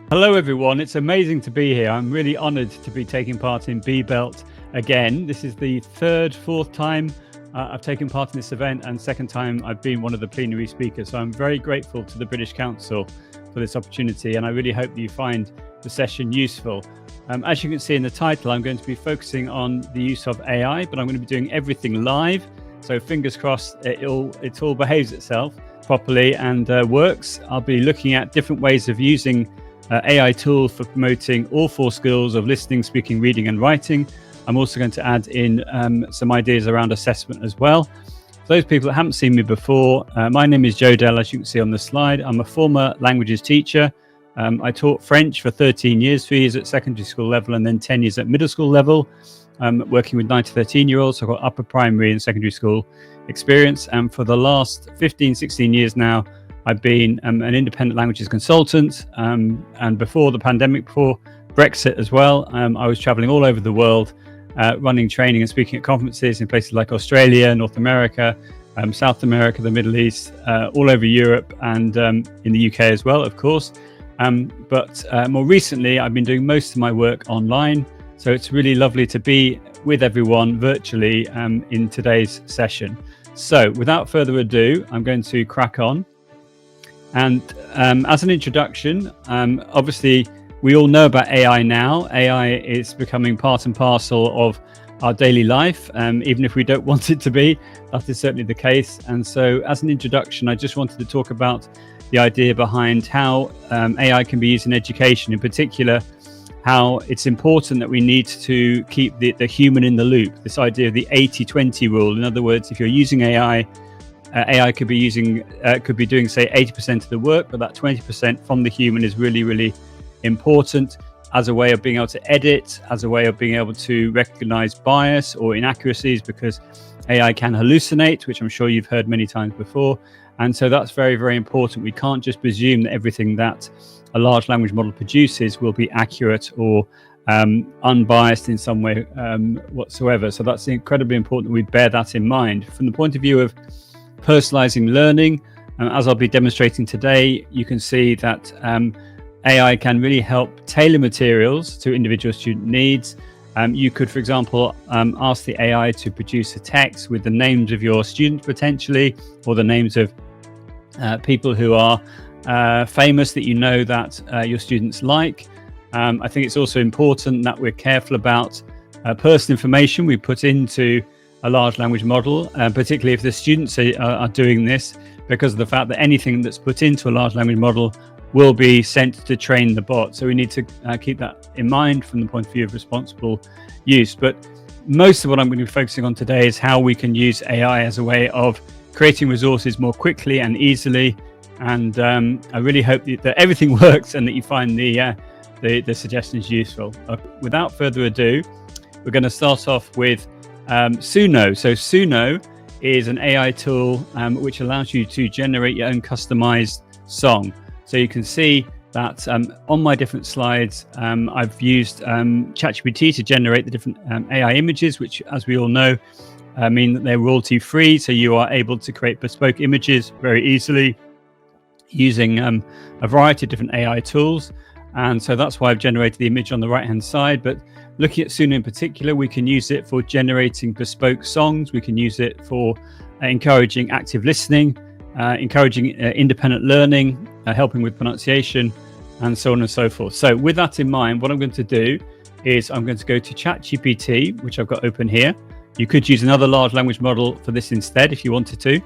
Hello everyone, it's amazing to be here. I'm really honoured to be taking part in B-Belt again. This is the fourth time I've taken part in this event, and second time I've been one of the plenary speakers. So I'm very grateful to the British Council for this opportunity, and I really hope that you find the session useful. As you can see in the title, I'm going to be focusing on the use of AI, but I'm going to be doing everything live. So fingers crossed it all behaves itself properly and works. I'll be looking at different ways of using AI tools for promoting all four skills of listening, speaking, reading and writing. I'm also going to add in some ideas around assessment as well. For those people that haven't seen me before, my name is Joe Dell, as you can see on the slide. I'm a former languages teacher. I taught French for 13 years, 3 years at secondary school level and then 10 years at middle school level, working with 9 to 13-year-olds. So I've got upper primary and secondary school experience. And for the last 15, 16 years now, I've been an independent languages consultant, and before the pandemic, before Brexit as well, I was traveling all over the world, running training and speaking at conferences in places like Australia, North America, South America, the Middle East, all over Europe, and in the UK as well, of course. But more recently, I've been doing most of my work online. So it's really lovely to be with everyone virtually in today's session. So without further ado, I'm going to crack on. And as an introduction, obviously, we all know about AI now. AI is becoming part and parcel of our daily life, even if we don't want it to be. That is certainly the case. And so as an introduction, I just wanted to talk about the idea behind how AI can be used in education, in particular, how it's important that we need to keep the human in the loop, this idea of the 80-20 rule. In other words, if you're using AI, AI could be doing, say, 80% of the work, but that 20% from the human is really, really important as a way of being able to edit, as a way of being able to recognize bias or inaccuracies, because AI can hallucinate, which I'm sure you've heard many times before. And so that's very, very important. We can't just presume that everything that a large language model produces will be accurate or unbiased in some way whatsoever. So that's incredibly important that we bear that in mind. From the point of view of personalizing learning, as I'll be demonstrating today, you can see that AI can really help tailor materials to individual student needs. You could, for example, ask the AI to produce a text with the names of your students potentially, or the names of people who are famous that you know that your students like. I think it's also important that we're careful about personal information we put into a large language model, particularly if the students are doing this, because of the fact that anything that's put into a large language model will be sent to train the bot. So we need to keep that in mind from the point of view of responsible use. But most of what I'm going to be focusing on today is how we can use AI as a way of creating resources more quickly and easily. And I really hope that everything works and that you find the suggestions useful. Without further ado, we're going to start off with Suno. So Suno is an AI tool which allows you to generate your own customized song. So you can see that on my different slides, I've used ChatGPT to generate the different AI images, which, as we all know, mean that they're royalty free. So you are able to create bespoke images very easily using a variety of different AI tools. And so that's why I've generated the image on the right hand side. But looking at Suno in particular, we can use it for generating bespoke songs. We can use it for encouraging active listening, encouraging independent learning, helping with pronunciation, and so on and so forth. So with that in mind, what I'm going to do is I'm going to go to ChatGPT, which I've got open here. You could use another large language model for this instead if you wanted to.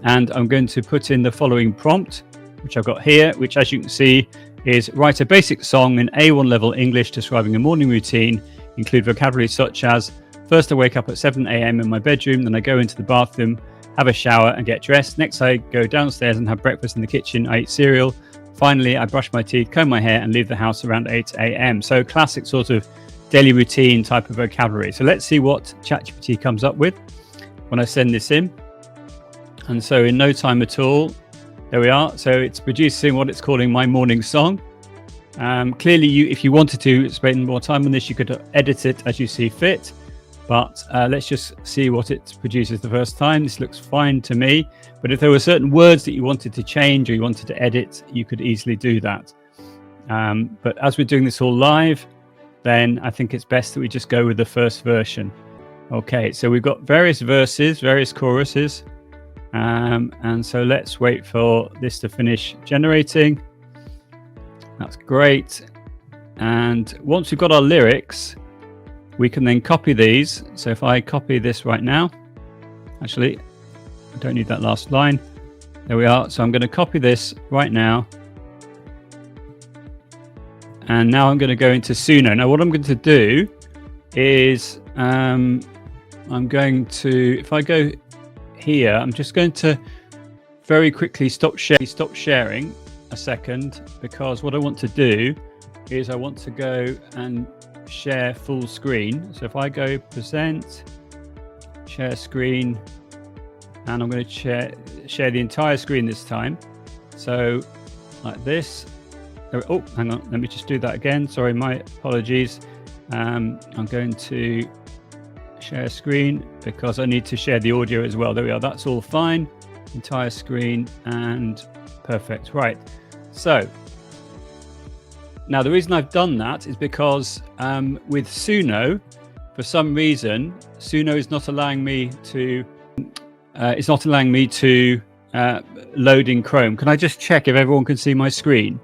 And I'm going to put in the following prompt, which I've got here, which, as you can see, is write a basic song in A1 level English describing a morning routine, include vocabulary such as, first I wake up at 7 a.m. in my bedroom, then I go into the bathroom, have a shower and get dressed. Next, I go downstairs and have breakfast in the kitchen. I eat cereal. Finally, I brush my teeth, comb my hair and leave the house around 8 a.m. So classic sort of daily routine type of vocabulary. So let's see what ChatGPT comes up with when I send this in. And so in no time at all, there we are. So it's producing what it's calling my morning song. Clearly, if you wanted to spend more time on this, you could edit it as you see fit. But let's just see what it produces the first time. This looks fine to me. But if there were certain words that you wanted to change or you wanted to edit, you could easily do that. But as we're doing this all live, then I think it's best that we just go with the first version. Okay, so we've got various verses, various choruses, and so let's wait for this to finish generating. That's great. And once we've got our lyrics, we can then copy these. So if I copy this right now, actually, I don't need that last line. There we are. So I'm going to copy this right now. And now I'm going to go into Suno. Now what I'm going to do is I'm going to, if I go here, I'm just going to very quickly stop sharing a second, because what I want to do is I want to go and share full screen. So if I go present, share screen, and I'm going to share the entire screen this time. So like this. Oh, hang on, let me just do that again. Sorry, my apologies. I'm going to share screen because I need to share the audio as well. There we are. That's all fine. Entire screen and perfect. Right. So now the reason I've done that is because with Suno, for some reason, Suno is not allowing me to. It's not allowing me to load in Chrome. Can I just check if everyone can see my screen?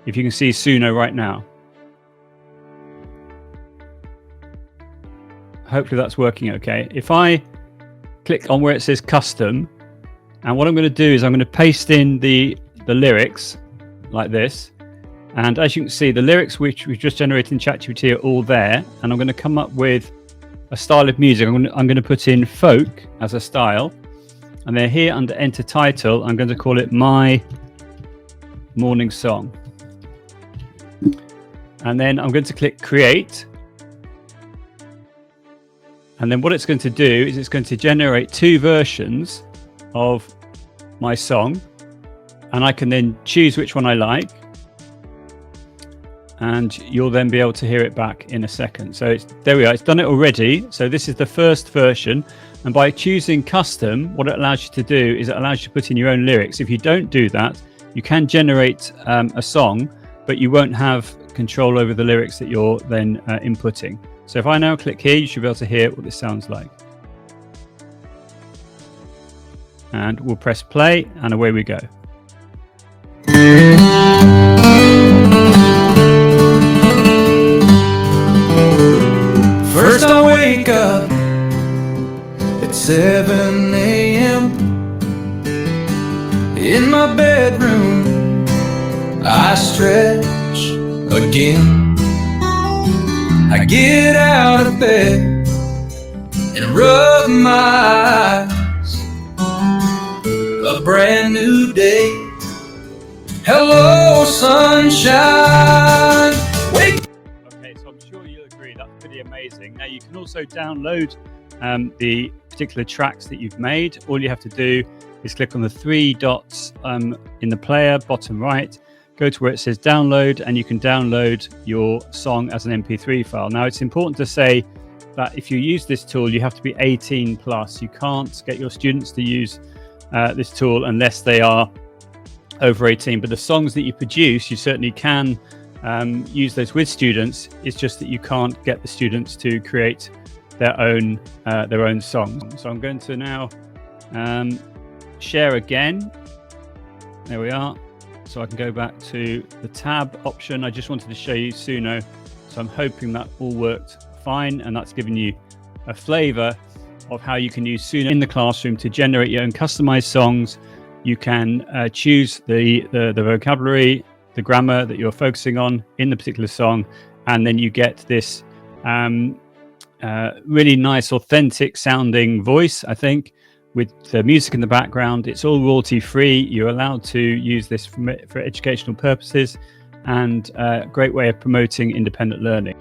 If you can see Suno right now. Hopefully that's working okay. If I click on where it says custom, and what I'm going to do is I'm going to paste in the lyrics like this. And as you can see, the lyrics which we've just generated in ChatGPT are all there. And I'm going to come up with a style of music. I'm going to put in folk as a style. And then here under enter title, I'm going to call it My Morning Song. And then I'm going to click create. And then what it's going to do is it's going to generate two versions of my song. And I can then choose which one I like. And you'll then be able to hear it back in a second. So there we are. It's done it already. So this is the first version. And by choosing custom, what it allows you to do is it allows you to put in your own lyrics. If you don't do that, you can generate a song, but you won't have control over the lyrics that you're then inputting. So if I now click here, you should be able to hear what this sounds like. And we'll press play and away we go. First I wake up at 7 a.m. In my bedroom I stretch again. I get out of bed and rub my eyes. A brand new day. Hello, sunshine. Wake. Okay, so I'm sure you'll agree that's pretty amazing. Now you can also download the particular tracks that you've made. All you have to do is click on the three dots in the player, bottom right. Go to where it says download, and you can download your song as an MP3 file. Now, it's important to say that if you use this tool, you have to be 18 plus. You can't get your students to use this tool unless they are over 18. But the songs that you produce, you certainly can use those with students. It's just that you can't get the students to create their own songs. So I'm going to now share again. There we are. So I can go back to the tab option. I just wanted to show you Suno. So I'm hoping that all worked fine, and that's given you a flavor of how you can use Suno in the classroom to generate your own customized songs. You can choose the vocabulary, the grammar that you're focusing on in the particular song, and then you get this really nice, authentic sounding voice, I think, with the music in the background. It's all royalty free. You're allowed to use this for educational purposes, and a great way of promoting independent learning.